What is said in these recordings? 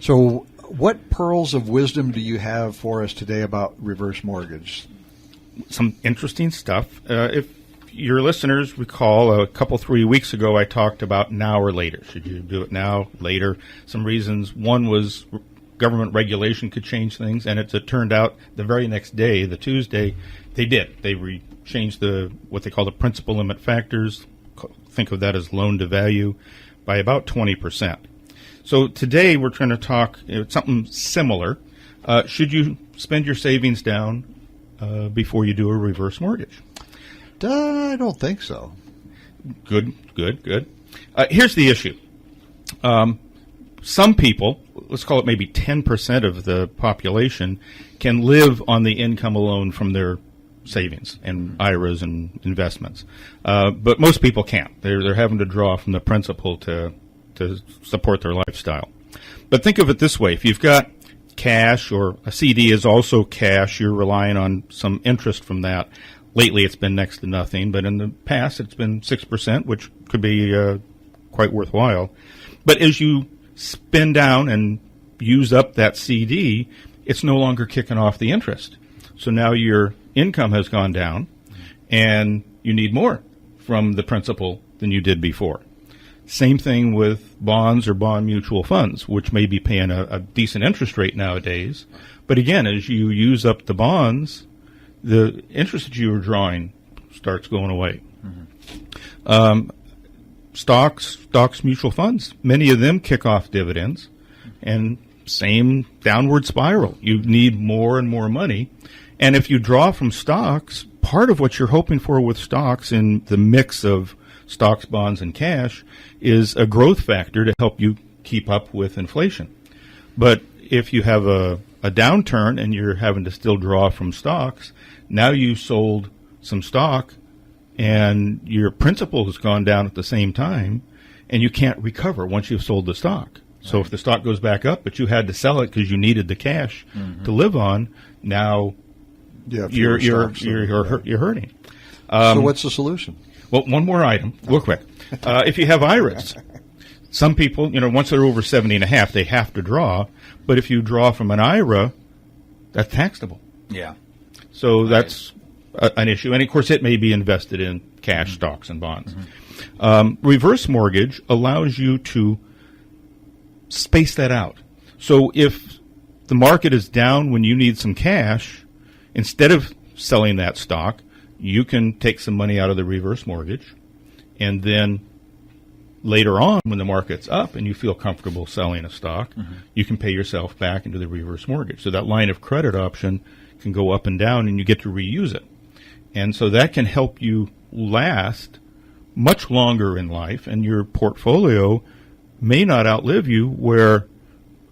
So what pearls of wisdom do you have for us today about reverse mortgage? Some interesting stuff. If your listeners recall, a couple, 3 weeks ago, I talked about now or later. Should you do it now, later? Some reasons. One was government regulation could change things, and it turned out the very next day, the Tuesday, they did. They changed what they call the principal limit factors. Think of that as loan to value by about 20%. So today we're trying to talk something similar. Should you spend your savings down before you do a reverse mortgage? I don't think so. Good. Here's the issue. Some people, let's call it maybe 10% of the population, can live on the income alone from their savings and IRAs and investments. But most people can't. They're having to draw from the principal to support their lifestyle. But think of it this way. If you've got cash, or a CD is also cash, you're relying on some interest from that. Lately it's been next to nothing, but in the past it's been 6%, which could be quite worthwhile. But as you spin down and use up that CD, it's no longer kicking off the interest. So now your income has gone down, and you need more from the principal than you did before. Same thing with bonds or bond mutual funds, which may be paying a decent interest rate nowadays. But again, as you use up the bonds, the interest that you were drawing starts going away. Mm-hmm. Stocks, mutual funds, many of them kick off dividends, and same downward spiral. You need more and more money. And if you draw from stocks, part of what you're hoping for with stocks in the mix of stocks, bonds, and cash is a growth factor to help you keep up with inflation. But if you have a downturn and you're having to still draw from stocks, now you sold some stock and your principal has gone down at the same time, and you can't recover once you've sold the stock. So if the stock goes back up, but you had to sell it because you needed the cash to live on, now you're hurting. So what's the solution? Well, one more item, real quick. If you have IRAs, some people, once they're over 70 and a half, they have to draw. But if you draw from an IRA, that's taxable. Yeah. So that's an issue. And, of course, it may be invested in cash, stocks, and bonds. Mm-hmm. Reverse mortgage allows you to space that out. So if the market is down when you need some cash, instead of selling that stock, you can take some money out of the reverse mortgage, and then later on when the market's up and you feel comfortable selling a stock, you can pay yourself back into the reverse mortgage. So that line of credit option can go up and down, and you get to reuse it. And so that can help you last much longer in life, and your portfolio may not outlive you where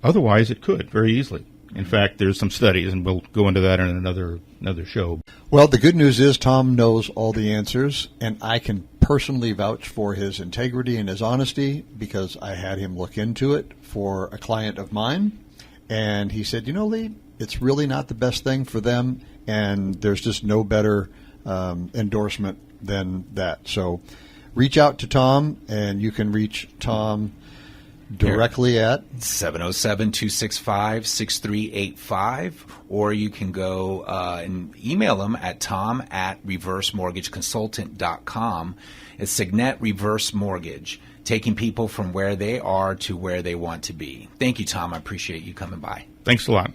otherwise it could very easily. In fact, there's some studies, and we'll go into that in another show. Well, the good news is Tom knows all the answers, and I can personally vouch for his integrity and his honesty because I had him look into it for a client of mine, and he said, Lee, it's really not the best thing for them, and there's just no better endorsement than that. So reach out to Tom, and you can reach Tom directly at 707-265-6385, or you can go and email him at tom@reversemortgageconsultant.com. It's Signet Reverse Mortgage, taking people from where they are to where they want to be. Thank you, Tom. I appreciate you coming by. Thanks a lot.